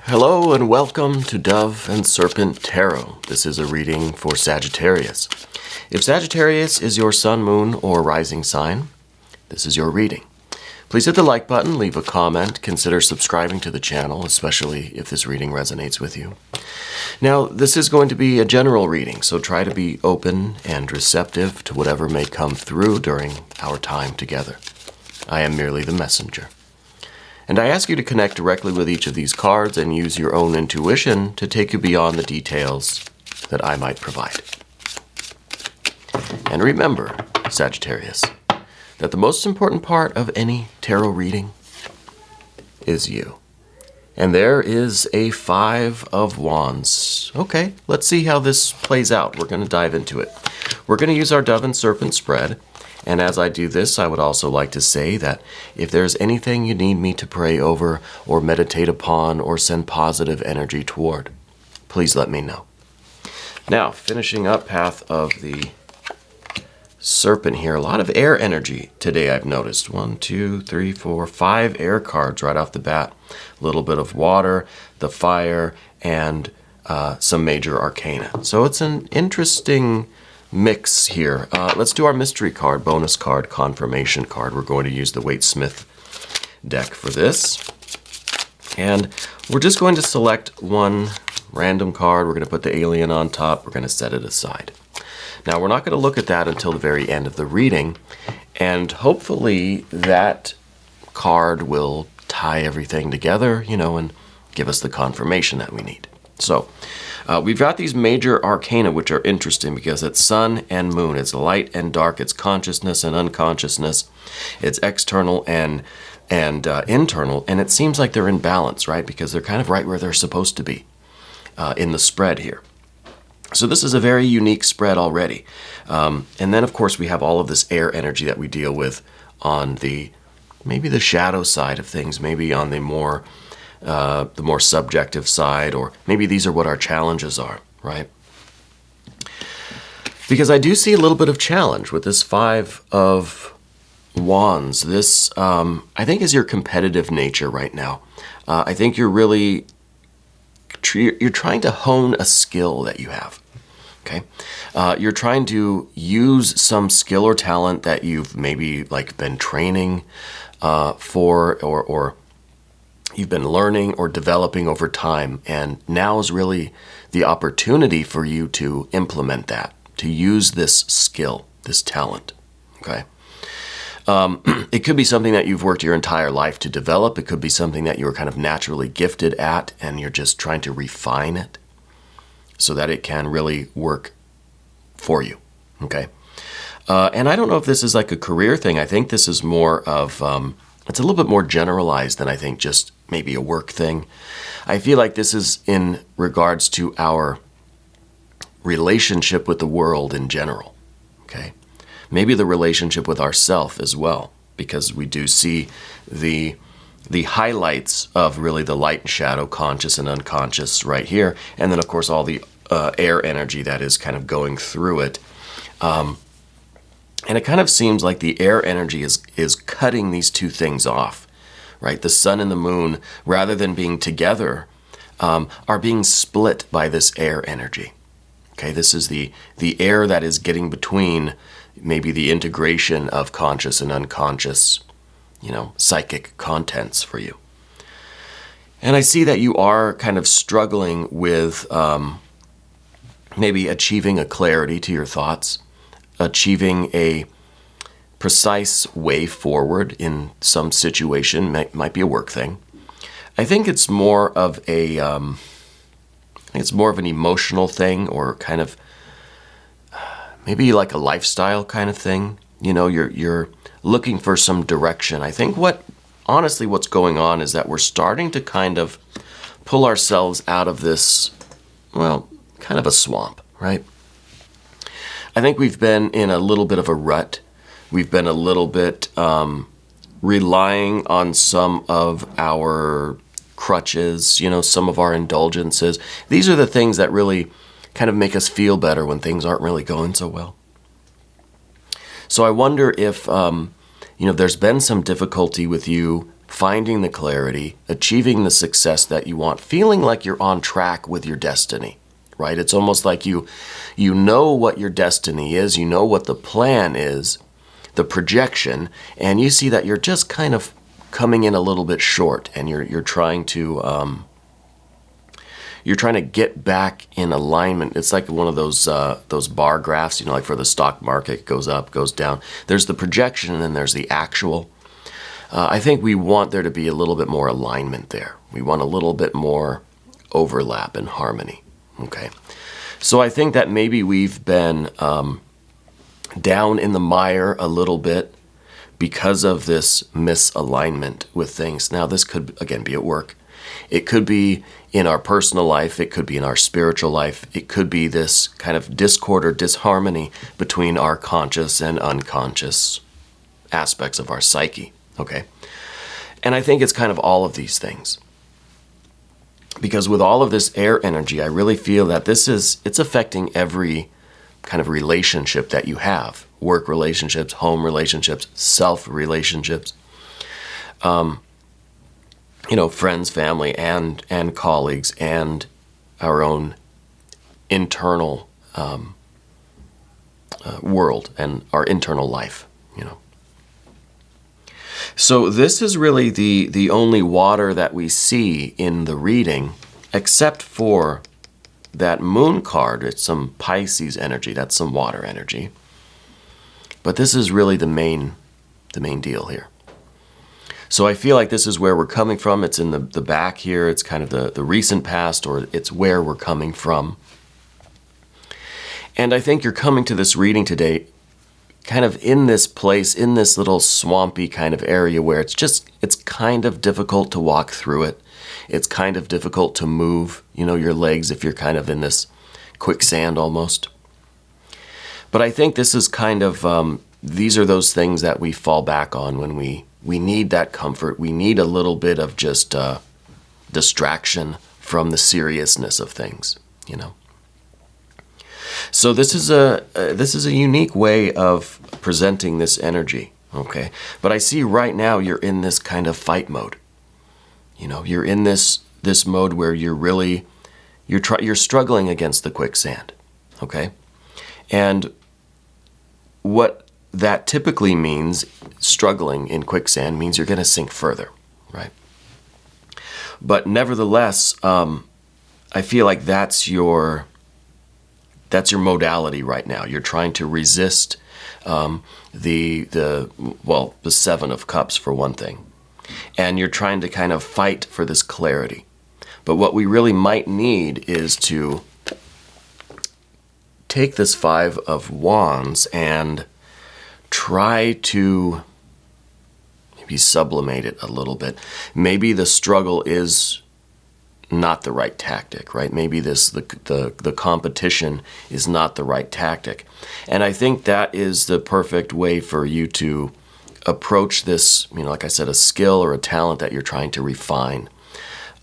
Hello and welcome to Dove and Serpent Tarot. This is a reading for Sagittarius. If Sagittarius is your sun, moon, or rising sign, this is your reading. Please hit the like button, leave a comment, consider subscribing to the channel, especially if this reading resonates with you. Now, this is going to be a general reading, so try to be open and receptive to whatever may come through during our time together. I am merely the messenger. And I ask you to connect directly with each of these cards and use your own intuition to take you beyond the details that I might provide. And remember, Sagittarius, that the most important part of any tarot reading is you. And there is a 5 of Wands. Okay, let's see how this plays out. We're going to dive into it. We're going to use our Dove and Serpent spread. And as I do this, I would also like to say that if there's anything you need me to pray over or meditate upon or send positive energy toward, please let me know. Now, finishing up Path of the Serpent here. A lot of air energy today, I've noticed. 1, 2, 3, 4, 5 air cards right off the bat. A little bit of water, the fire, and some major arcana. So it's an interesting mix here. Let's do our mystery card, bonus card, confirmation card. We're going to use the Waite-Smith deck for this. And we're just going to select one random card. We're going to put the alien on top. We're going to set it aside. Now, we're not going to look at that until the very end of the reading, and hopefully that card will tie everything together, and give us the confirmation that we need. So, we've got these major arcana, which are interesting because it's sun and moon. It's light and dark. It's consciousness and unconsciousness. It's external and internal, and it seems like they're in balance, right? Because they're kind of right where they're supposed to be in the spread here. So this is a very unique spread already. And then, of course, we have all of this air energy that we deal with on maybe the shadow side of things, maybe on the more subjective side, or maybe these are what our challenges are, right? Because I do see a little bit of challenge with this 5 of Wands. This, I think, is your competitive nature right now. I think you're trying to hone a skill that you have, okay? You're trying to use some skill or talent that you've maybe been training for, or you've been learning or developing over time, and now is really the opportunity for you to implement that, to use this skill, this talent, okay? It could be something that you've worked your entire life to develop. It could be something that you're kind of naturally gifted at, and you're just trying to refine it so that it can really work for you, okay? And I don't know if this is like a career thing. I think this is more of, it's a little bit more generalized than I think just maybe a work thing. I feel like this is in regards to our relationship with the world in general, okay? Maybe the relationship with ourself as well, because we do see the highlights of really the light and shadow, conscious and unconscious right here. And then, of course, all the air energy that is kind of going through it. And it kind of seems like the air energy is cutting these two things off, right? The sun and the moon, rather than being together, are being split by this air energy. Okay, this is the air that is getting between maybe the integration of conscious and unconscious, psychic contents for you. And I see that you are kind of struggling with maybe achieving a clarity to your thoughts, achieving a precise way forward in some situation. Might be a work thing. I think it's more of an emotional thing, or kind of maybe like a lifestyle kind of thing. You're looking for some direction. I think what's going on is that we're starting to kind of pull ourselves out of this, kind of a swamp, right? I think we've been in a little bit of a rut. We've been a little bit relying on some of our crutches, some of our indulgences. These are the things that really kind of make us feel better when things aren't really going so well. So I wonder if, there's been some difficulty with you finding the clarity, achieving the success that you want, feeling like you're on track with your destiny, right? It's almost like you know what your destiny is, you know what the plan is, the projection, and you see that you're just kind of coming in a little bit short, and you're trying to get back in alignment. It's like one of those bar graphs, like for the stock market, goes up, goes down. There's the projection, and then there's the actual. I think we want there to be a little bit more alignment there. We want a little bit more overlap and harmony. Okay, so I think that maybe we've been down in the mire a little bit because of this misalignment with things. Now, this could, again, be at work. It could be in our personal life. It could be in our spiritual life. It could be this kind of discord or disharmony between our conscious and unconscious aspects of our psyche. Okay? And I think it's kind of all of these things. Because with all of this air energy, I really feel that it's affecting every kind of relationship that you have. Work relationships, home relationships, self relationships, friends, family, and colleagues, and our own internal world and our internal life, So this is really the only water that we see in the reading, except for that moon card. It's some Pisces energy. That's some water energy. But this is really the main deal here. So I feel like this is where we're coming from. It's in the back here. It's kind of the recent past, or it's where we're coming from. And I think you're coming to this reading today kind of in this place, in this little swampy kind of area where it's kind of difficult to walk through it. It's kind of difficult to move, your legs if you're kind of in this quicksand almost. But I think this is kind of, these are those things that we fall back on when we need that comfort. We need a little bit of just distraction from the seriousness of things, So this is a unique way of presenting this energy, okay? But I see right now you're in this kind of fight mode. You're in this mode where you're struggling against the quicksand, okay? And what that typically means, struggling in quicksand, means you're going to sink further, right? But nevertheless, I feel like that's your modality right now. You're trying to resist the Seven of Cups, for one thing. And you're trying to kind of fight for this clarity. But what we really might need is to take this Five of Wands and try to maybe sublimate it a little bit. Maybe the struggle is not the right tactic, right? Maybe the competition is not the right tactic. And I think that is the perfect way for you to approach this, like I said, a skill or a talent that you're trying to refine.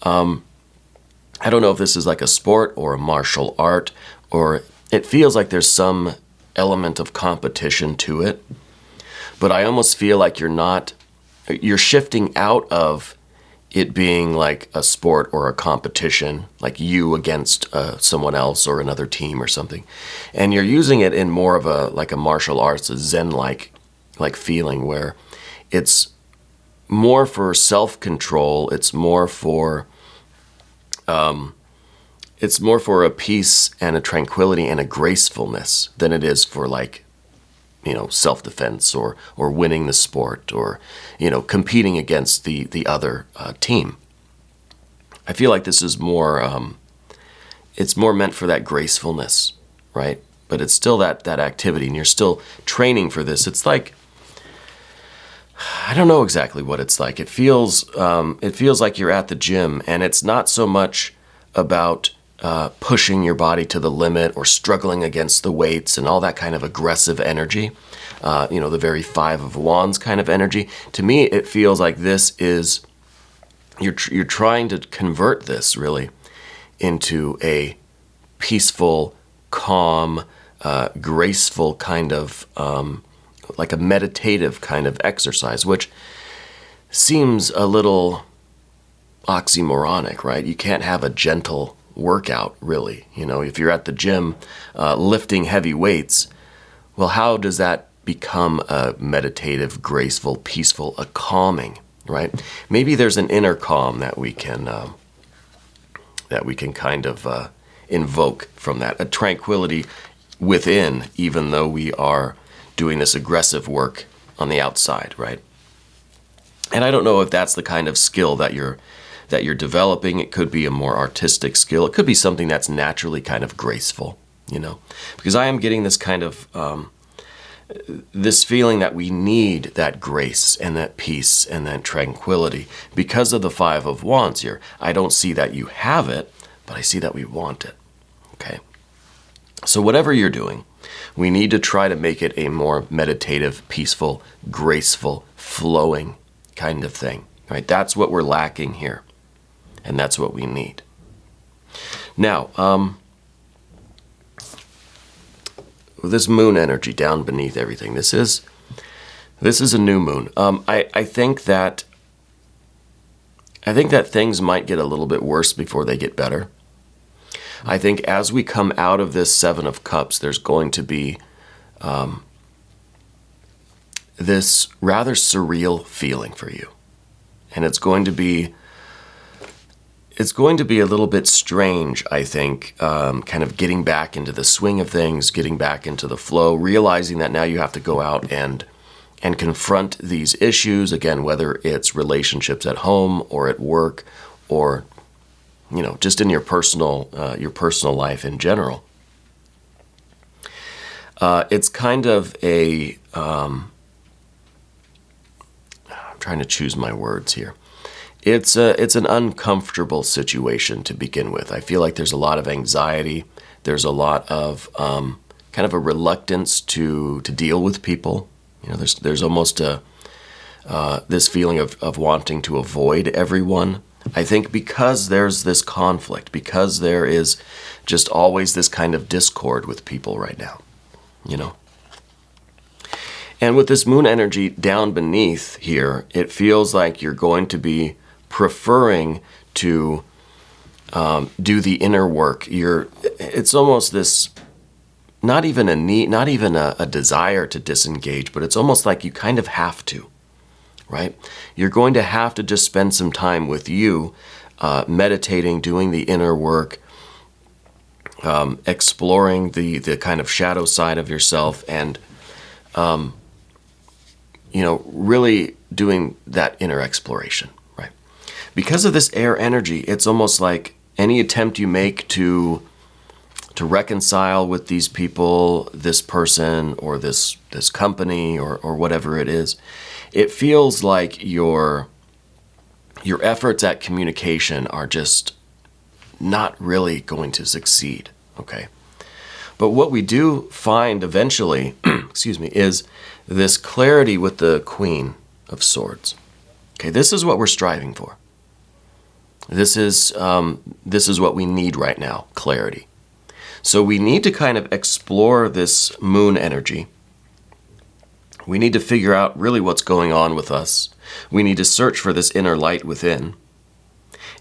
I don't know if this is like a sport or a martial art, or it feels like there's some element of competition to it. But I almost feel like you're shifting out of it being like a sport or a competition, like you against someone else or another team or something. And you're using it in more of a martial arts, a Zen-like feeling, where it's more for self-control. It's more for a peace and a tranquility and a gracefulness than it is for self-defense or winning the sport or, competing against the other team. I feel like this is more, it's more meant for that gracefulness, right? But it's still that activity, and you're still training for this. It's like, I don't know exactly what it's like. It feels like you're at the gym, and it's not so much about pushing your body to the limit or struggling against the weights and all that kind of aggressive energy, the very Five of Wands kind of energy. To me, it feels like this is, you're trying to convert this really into a peaceful, calm, graceful kind of, like a meditative kind of exercise, which seems a little oxymoronic, right? You can't have a gentle workout, really. You know, if you're at the gym lifting heavy weights, well, how does that become a meditative, graceful, peaceful, a calming, right? Maybe there's an inner calm that we can kind of invoke from that, a tranquility within, even though we are doing this aggressive work on the outside, right? And I don't know if that's the kind of skill that you're developing. It could be a more artistic skill. It could be something that's naturally kind of graceful, you know, because I am getting this kind of this feeling that we need that grace and that peace and that tranquility because of the Five of Wands here. I don't see that you have it, but I see that we want it. Okay. So whatever you're doing, we need to try to make it a more meditative, peaceful, graceful, flowing kind of thing, right? That's what we're lacking here, and that's what we need. Now, this moon energy down beneath everything, this is a new moon. I think that things might get a little bit worse before they get better. I think as we come out of this Seven of Cups, there's going to be this rather surreal feeling for you. And it's going to be a little bit strange, I think, kind of getting back into the swing of things, getting back into the flow, realizing that now you have to go out and confront these issues, again, whether it's relationships at home or at work or, you know, just in your personal life in general. It's kind of a, I'm trying to choose my words here. It's an uncomfortable situation to begin with. I feel like there's a lot of anxiety. There's a lot of kind of a reluctance to deal with people. You know, there's almost this feeling of wanting to avoid everyone. I think because there's this conflict, because there is just always this kind of discord with people right now, you know. And with this moon energy down beneath here, it feels like you're going to be preferring to do the inner work. It's almost this, not even a need, not even a desire to disengage, but it's almost like you kind of have to, right? You're going to have to just spend some time with you, meditating, doing the inner work, exploring the kind of shadow side of yourself, and you know, really doing that inner exploration, right? Because of this air energy, it's almost like any attempt you make to reconcile with these people, this person, or this company, or whatever it is, it feels like your efforts at communication are just not really going to succeed, okay? But what we do find eventually, excuse me, is this clarity with the Queen of Swords. Okay, this is what we're striving for. This is what we need right now, clarity. So we need to kind of explore this moon energy. We need to figure out really what's going on with us. We need to search for this inner light within.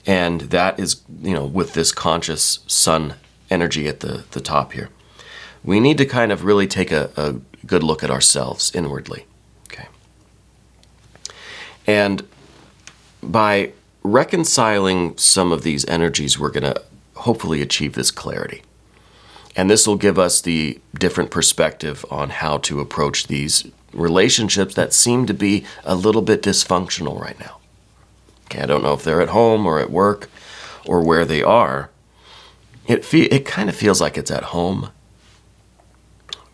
And that is, you know, with this conscious sun energy at the top here. We need to kind of really take a good look at ourselves inwardly. Okay. And by reconciling some of these energies, we're going to hopefully achieve this clarity. And this will give us the different perspective on how to approach these relationships that seem to be a little bit dysfunctional right now. Okay, I don't know if they're at home or at work or where they are. It kind of feels like it's at home.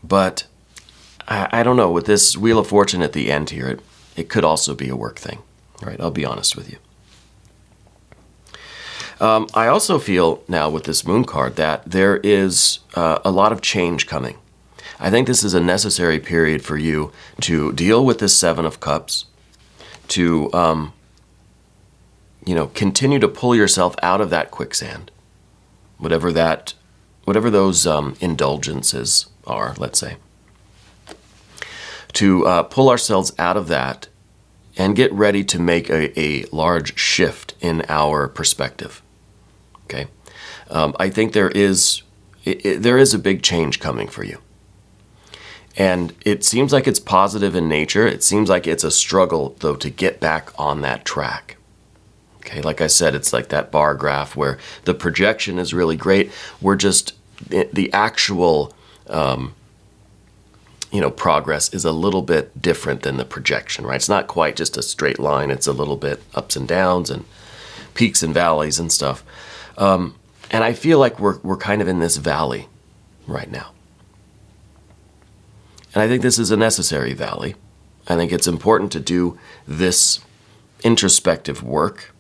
But I don't know, with this Wheel of Fortune at the end here, it could also be a work thing, right? I'll be honest with you. I also feel now with this moon card that there is a lot of change coming. I think this is a necessary period for you to deal with this Seven of Cups, to you know, continue to pull yourself out of that quicksand, whatever those indulgences are, let's say, to pull ourselves out of that and get ready to make a large shift in our perspective. Okay, I think there is a big change coming for you, and it seems like it's positive in nature. It seems like it's a struggle, though, to get back on that track. Okay, like I said, it's like that bar graph where the projection is really great. We're just the actual progress is a little bit different than the projection, right? It's not quite just a straight line. It's a little bit ups and downs and peaks and valleys and stuff. And I feel like we're kind of in this valley right now. And I think this is a necessary valley. I think it's important to do this introspective work.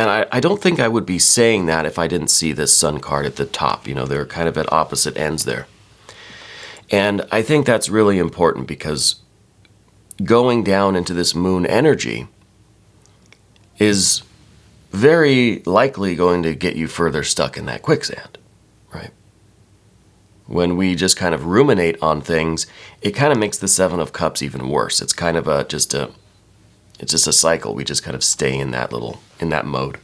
And I don't think I would be saying that if I didn't see this Sun card at the top. They're kind of at opposite ends there. And I think that's really important because going down into this moon energy is very likely going to get you further stuck in that quicksand, right? When we just kind of ruminate on things, it kind of makes the Seven of Cups even worse. It's kind of it's just a cycle. We just kind of stay in that mode.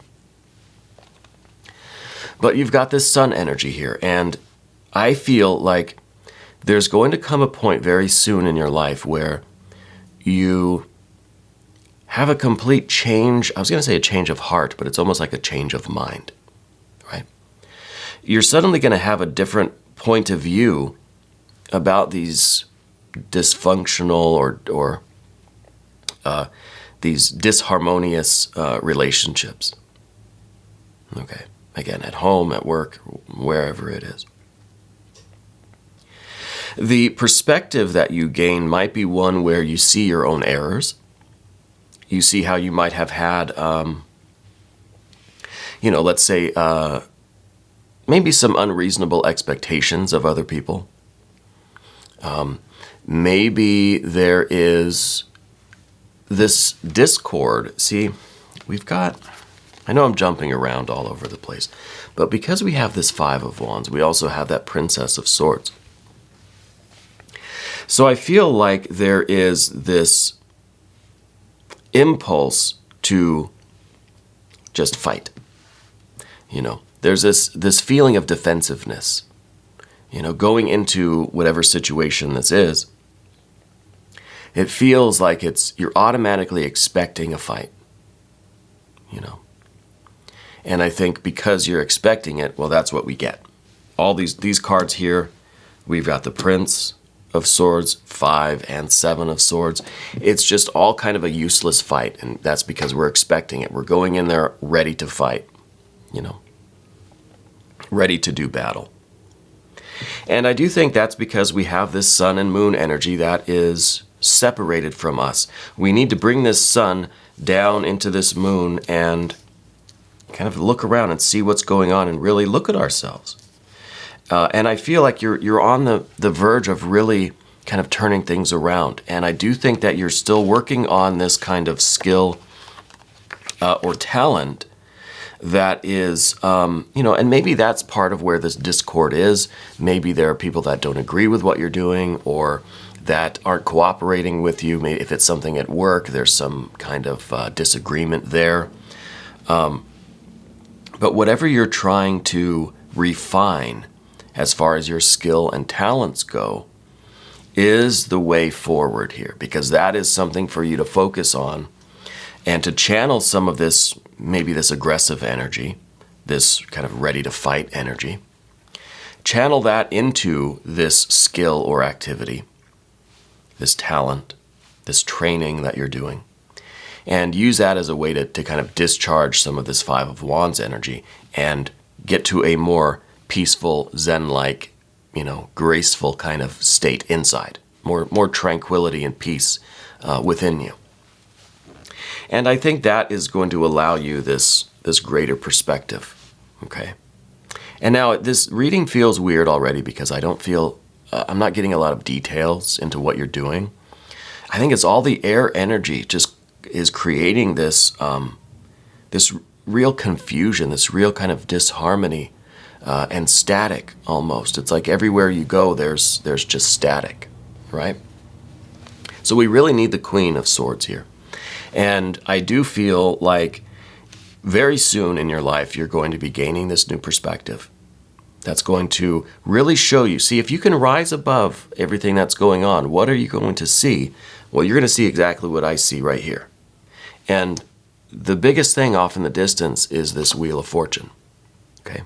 But you've got this Sun energy here, and I feel like there's going to come a point very soon in your life where you have a complete change. I was going to say a change of heart, but it's almost like a change of mind, right? You're suddenly going to have a different point of view about these dysfunctional or these disharmonious relationships. Okay, again, at home, at work, wherever it is. The perspective that you gain might be one where you see your own errors. You see how you might have had, let's say, maybe some unreasonable expectations of other people. Maybe there is this discord. See, I know I'm jumping around all over the place, but because we have this Five of Wands, we also have that Princess of Swords. So I feel like there is this impulse to just fight. There's this feeling of defensiveness, going into whatever situation this is. It feels like you're automatically expecting a fight, And I think because you're expecting it, well, that's what we get. All these cards here, we've got the Prince of Swords, 5 and 7 of Swords. It's just all kind of a useless fight, and that's because we're expecting it. We're going in there ready to fight, ready to do battle. And I do think that's because we have this Sun and Moon energy that is separated from us. We need to bring this Sun down into this Moon and kind of look around and see what's going on and really look at ourselves. And I feel like you're on the verge of really kind of turning things around. And I do think that you're still working on this kind of skill or talent that is, and maybe that's part of where this discord is. Maybe there are people that don't agree with what you're doing or that aren't cooperating with you. Maybe if it's something at work, there's some kind of disagreement there. But whatever you're trying to refine as far as your skill and talents go is the way forward here, because that is something for you to focus on and to channel some of this, maybe this aggressive energy, this kind of ready to fight energy. Channel that into this skill or activity, this talent, this training that you're doing, and use that as a way to kind of discharge some of this Five of Wands energy and get to a more peaceful, Zen-like, graceful kind of state inside, more tranquility and peace within you. And I think that is going to allow you this greater perspective, okay? And now this reading feels weird already because I don't feel, I'm not getting a lot of details into what you're doing. I think it's all the air energy just is creating this this real confusion, this real kind of disharmony and static almost. It's like everywhere you go, there's just static, right? So we really need the Queen of Swords here. And I do feel like very soon in your life, you're going to be gaining this new perspective. That's going to really show you. See, if you can rise above everything that's going on, what are you going to see? Well, you're going to see exactly what I see right here. And the biggest thing off in the distance is this Wheel of Fortune. Okay?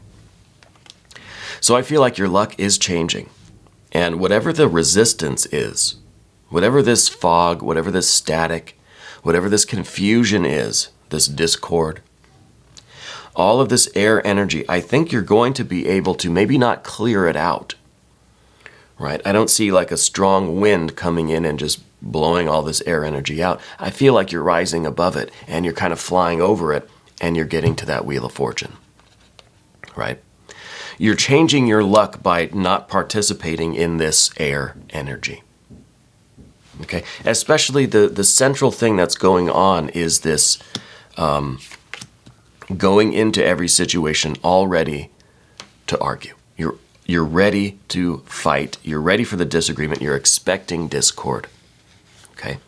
So I feel like your luck is changing. And whatever the resistance is, whatever this fog, whatever this static, whatever this confusion is, this discord, all of this air energy, I think you're going to be able to maybe not clear it out, right? I don't see like a strong wind coming in and just blowing all this air energy out. I feel like you're rising above it and you're kind of flying over it and you're getting to that Wheel of Fortune, right? You're changing your luck by not participating in this air energy, okay? Especially the central thing that's going on is this going into every situation all ready to argue. You're ready to fight. You're ready for the disagreement. You're expecting discord. Okay?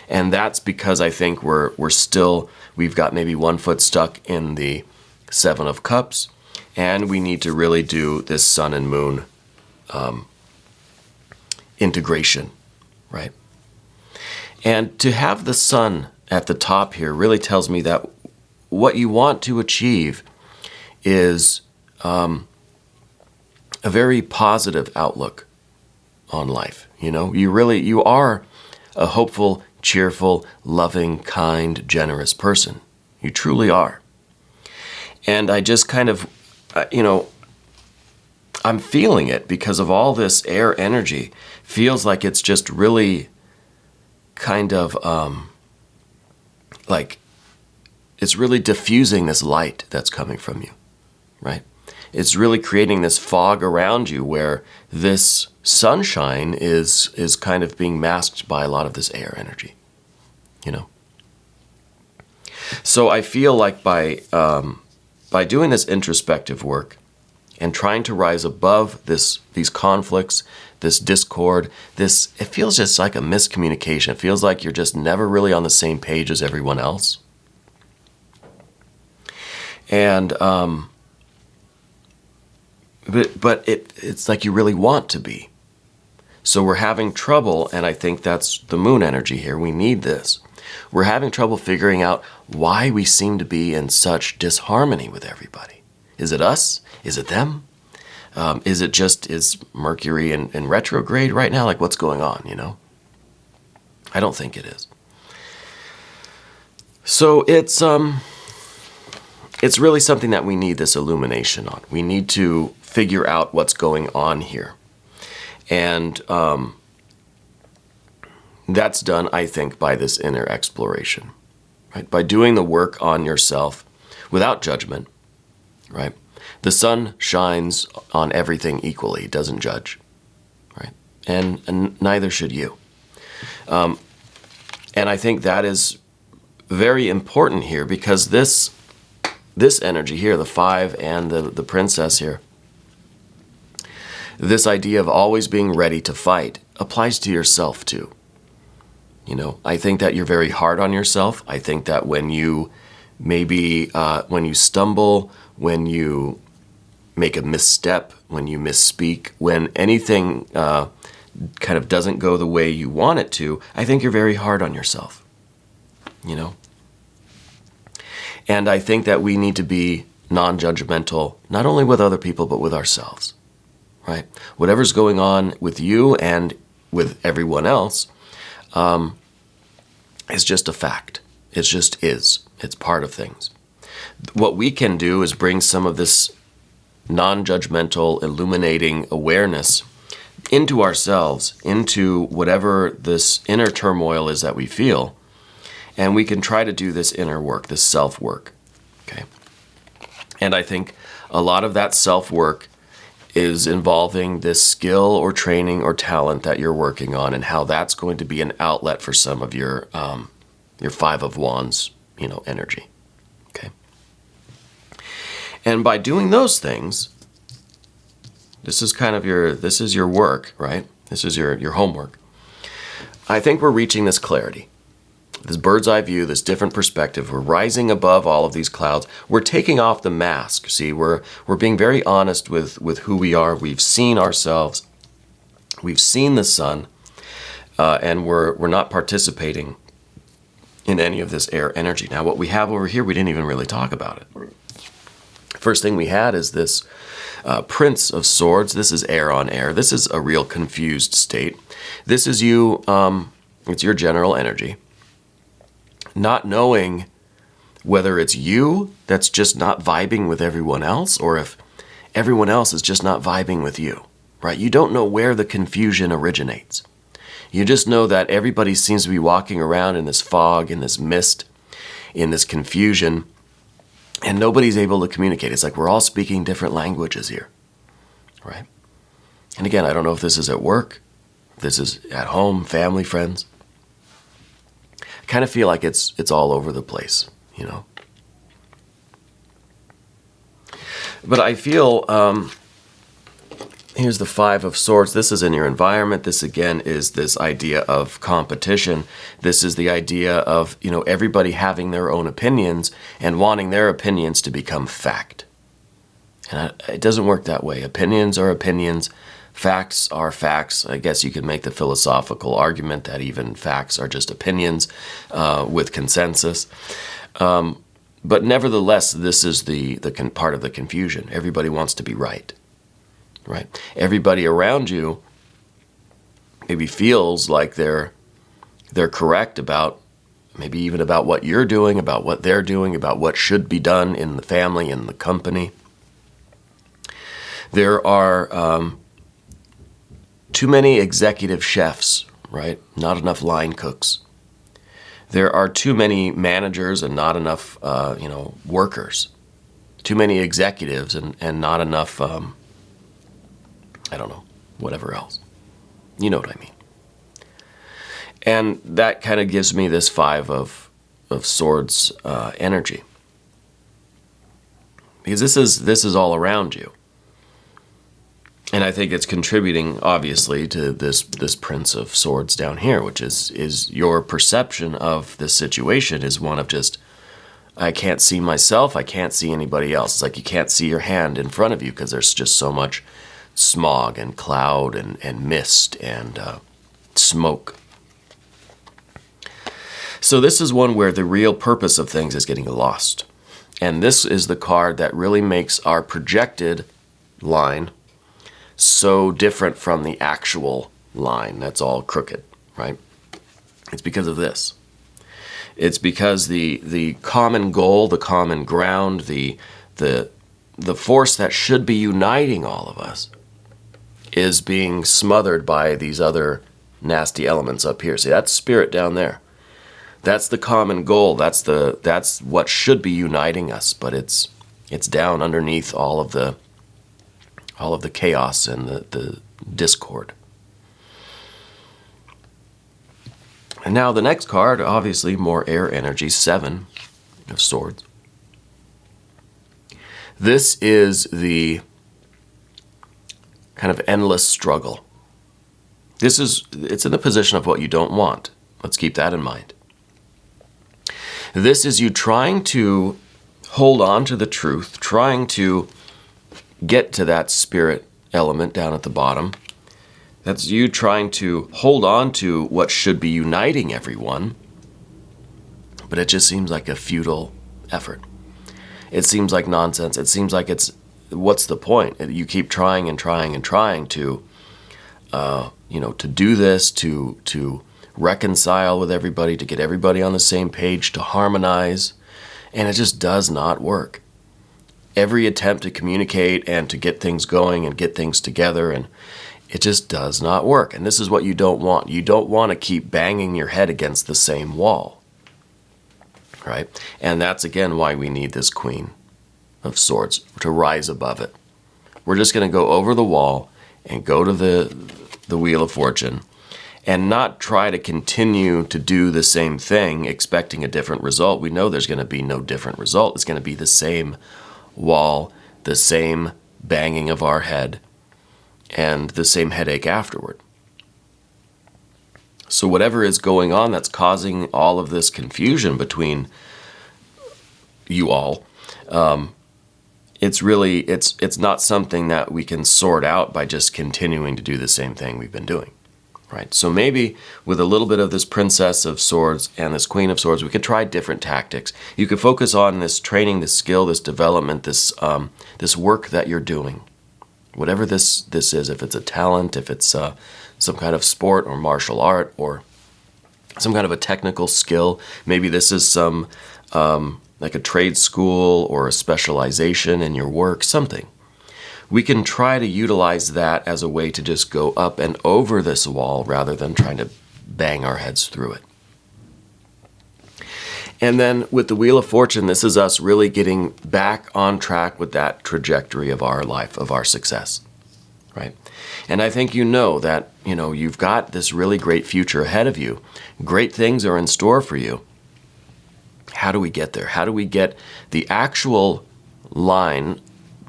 And that's because I think we've got maybe one foot stuck in the Seven of Cups, and we need to really do this Sun and Moon integration, right? And to have the Sun at the top here really tells me that what you want to achieve is a very positive outlook on life. You know, you are a hopeful, cheerful, loving, kind, generous person. You truly are. And I just kind of, I'm feeling it because of all this air energy. Feels like it's just really kind of like it's really diffusing this light that's coming from you, right? It's really creating this fog around you where this sunshine is kind of being masked by a lot of this air energy, you know? So I feel like by doing this introspective work and trying to rise above these conflicts, this discord, it feels just like a miscommunication. It feels like you're just never really on the same page as everyone else. And but it's like you really want to be. So we're having trouble, and I think that's the moon energy here. We need this. We're having trouble figuring out why we seem to be in such disharmony with everybody. Is it us? Is it them? Is Mercury in retrograde right now? Like, what's going on, you know? I don't think it is. So it's really something that we need this illumination on. We need to figure out what's going on here. And that's done, I think, by this inner exploration, right? By doing the work on yourself without judgment, right? The sun shines on everything equally. It doesn't judge, right? And neither should you. And I think that is very important here because this energy here, the five and the princess here, this idea of always being ready to fight applies to yourself too. You know, I think that you're very hard on yourself. I think that when you when you stumble, when you make a misstep, when you misspeak, when anything kind of doesn't go the way you want it to, I think you're very hard on yourself, you know? And I think that we need to be non-judgmental, not only with other people, but with ourselves, right? Whatever's going on with you and with everyone else is just a fact. It just is. It's part of things. What we can do is bring some of this non-judgmental, illuminating awareness into ourselves, into whatever this inner turmoil is that we feel, and we can try to do this inner work, this self-work, okay? And I think a lot of that self-work is involving this skill or training or talent that you're working on and how that's going to be an outlet for some of your Five of Wands, you know, energy, okay? And by doing those things, this is kind of your work, right? This is your homework. I think we're reaching this clarity, this bird's eye view, this different perspective. We're rising above all of these clouds. We're taking off the mask. See, we're being very honest with who we are. We've seen ourselves. We've seen the sun, and we're not participating in any of this air energy. Now, what we have over here, we didn't even really talk about it. First thing we had is this Prince of Swords. This is air on air. This is a real confused state. This is you, it's your general energy. Not knowing whether it's you that's just not vibing with everyone else, or if everyone else is just not vibing with you, right? You don't know where the confusion originates. You just know that everybody seems to be walking around in this fog, in this mist, in this confusion, and nobody's able to communicate. It's like we're all speaking different languages here, right? And again, I don't know if this is at work, if this is at home, family, friends. I kind of feel like it's all over the place, you know. But I feel, here's the Five of Swords. This is in your environment. This, again, is this idea of competition. This is the idea of, you know, everybody having their own opinions and wanting their opinions to become fact. And it doesn't work that way. Opinions are opinions. Facts are facts. I guess you could make the philosophical argument that even facts are just opinions with consensus. But nevertheless, this is the part of the confusion. Everybody wants to be right. Right? Everybody around you maybe feels like they're correct about, maybe even about what you're doing, about what they're doing, about what should be done in the family, in the company. There are too many executive chefs, right? Not enough line cooks. There are too many managers and not enough, workers. Too many executives and not enough, I don't know, whatever else. You know what I mean. And that kind of gives me this Five of Swords energy. Because this is all around you. And I think it's contributing, obviously, to this Prince of Swords down here, which is your perception of this situation is one of just, I can't see myself, I can't see anybody else. It's like you can't see your hand in front of you because there's just so much smog and cloud and mist and smoke. So this is one where the real purpose of things is getting lost. And this is the card that really makes our projected line so different from the actual line that's all crooked, right? It's because of this. It's because the common goal, the common ground, the force that should be uniting all of us is being smothered by these other nasty elements up here. See, that's spirit down there. That's the common goal. That's what should be uniting us, but it's down underneath all of the chaos and the discord. And now the next card, obviously more air energy, Seven of Swords. This is the kind of endless struggle. It's in the position of what you don't want. Let's keep that in mind. This is you trying to hold on to the truth, trying to get to that spirit element down at the bottom. That's you trying to hold on to what should be uniting everyone, but it just seems like a futile effort. It seems like nonsense. It seems like what's the point? You keep trying and trying and trying to do this, to reconcile with everybody, to get everybody on the same page, to harmonize, and it just does not work. Every attempt to communicate and to get things going and get things together, and it just does not work. And this is what you don't want. You don't want to keep banging your head against the same wall, right? And that's, again, why we need this Queen of Swords, to rise above it. We're just going to go over the wall and go to the Wheel of Fortune and not try to continue to do the same thing expecting a different result. We know there's going to be no different result. It's going to be the same wall, the same banging of our head, and the same headache afterward. So whatever is going on that's causing all of this confusion between you all, it's not something that we can sort out by just continuing to do the same thing we've been doing, right? So maybe with a little bit of this Princess of Swords and this Queen of Swords, we could try different tactics. You could focus on this training, this skill, this development, this work that you're doing. Whatever this is, if it's a talent, if it's some kind of sport or martial art or some kind of a technical skill. Maybe this is some like a trade school or a specialization in your work, something. We can try to utilize that as a way to just go up and over this wall rather than trying to bang our heads through it. And then with the Wheel of Fortune, this is us really getting back on track with that trajectory of our life, of our success, right? And I think you know that, you've got this really great future ahead of you. Great things are in store for you. How do we get there? How do we get the actual line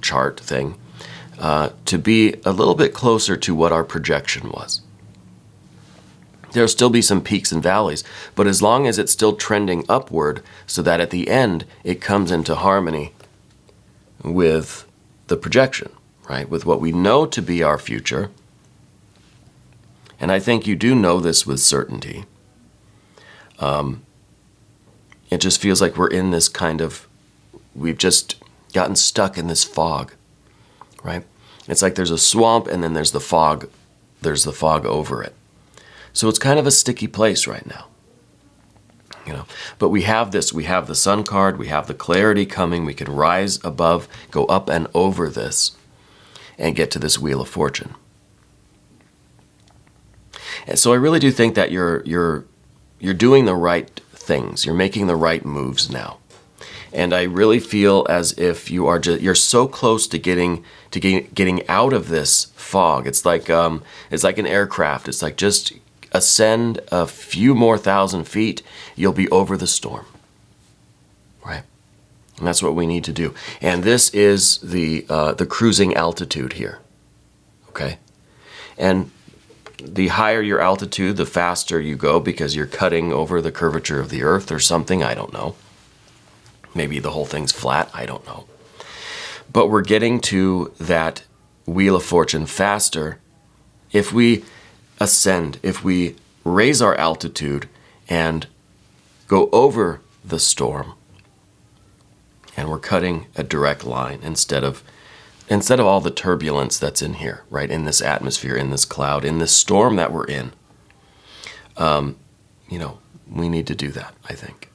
chart thing to be a little bit closer to what our projection was? There'll still be some peaks and valleys, but as long as it's still trending upward so that at the end it comes into harmony with the projection, right? With what we know to be our future. And I think you do know this with certainty. It just feels like we're in this we've just gotten stuck in this fog, right? It's like there's a swamp and then there's the fog over it. So it's kind of a sticky place right now, But we have this, we have the Sun card, we have the clarity coming, we can rise above, go up and over this, and get to this Wheel of Fortune. And so I really do think that you're doing the right things, you're making the right moves now. And I really feel as if you're so close to getting out of this fog. It's like an aircraft. It's like just ascend a few more thousand feet, you'll be over the storm, right? And that's what we need to do. And this is the cruising altitude here, okay? And the higher your altitude, the faster you go because you're cutting over the curvature of the earth or something, I don't know. Maybe the whole thing's flat, I don't know. But we're getting to that Wheel of Fortune faster if we ascend, if we raise our altitude and go over the storm, and we're cutting a direct line instead of all the turbulence that's in here, right? In this atmosphere, in this cloud, in this storm that we're in. We need to do that, I think.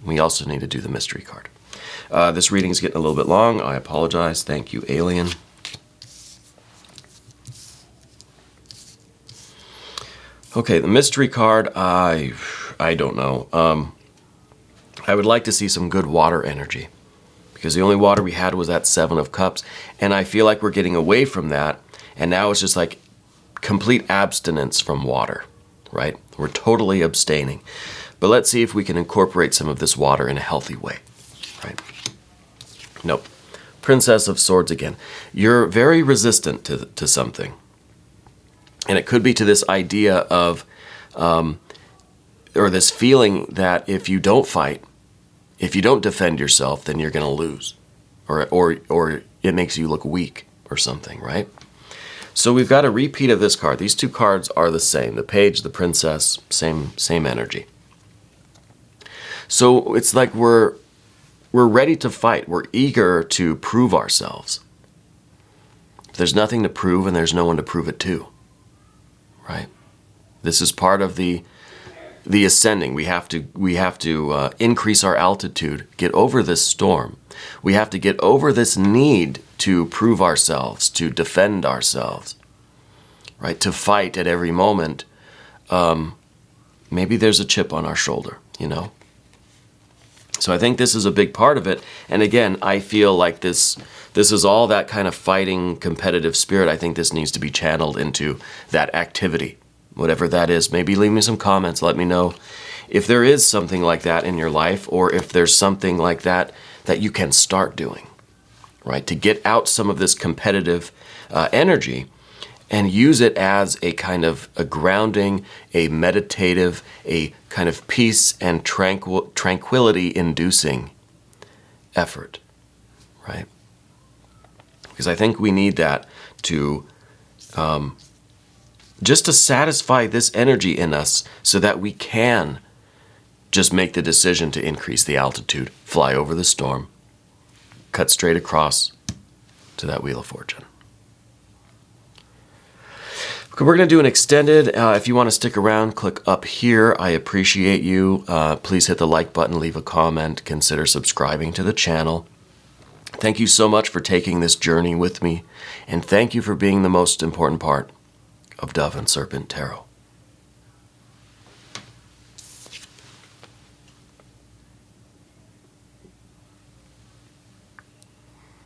We also need to do the mystery card. This reading is getting a little bit long. I apologize. Thank you, Alien. Okay, the mystery card, I don't know. I would like to see some good water energy because the only water we had was that 7 of Cups, and I feel like we're getting away from that, and now it's just like complete abstinence from water, right? We're totally abstaining. But let's see if we can incorporate some of this water in a healthy way, right? Nope. Princess of Swords again. You're very resistant to something. And it could be to this idea of, or this feeling that if you don't fight, if you don't defend yourself, then you're going to lose. Or it makes you look weak or something, right? So we've got a repeat of this card. These two cards are the same. The Page, the Princess, same energy. So it's like we're ready to fight. We're eager to prove ourselves. There's nothing to prove and there's no one to prove it to. Right? This is part of the ascending. We have to increase our altitude, get over this storm. We have to get over this need to prove ourselves, to defend ourselves, right? To fight at every moment. Maybe there's a chip on our shoulder, So I think this is a big part of it. And again, I feel like this is all that kind of fighting, competitive spirit. I think this needs to be channeled into that activity, whatever that is. Maybe leave me some comments. Let me know if there is something like that in your life, or if there's something like that that you can start doing, right? To get out some of this competitive energy and use it as a kind of a grounding, a meditative, a kind of peace and tranquility-inducing effort, right? Because I think we need that to just to satisfy this energy in us so that we can just make the decision to increase the altitude, fly over the storm, cut straight across to that Wheel of Fortune. Okay, we're going to do an extended. If you want to stick around, click up here. I appreciate you. Please hit the like button, leave a comment, consider subscribing to the channel. Thank you so much for taking this journey with me, and thank you for being the most important part of Dove and Serpent Tarot.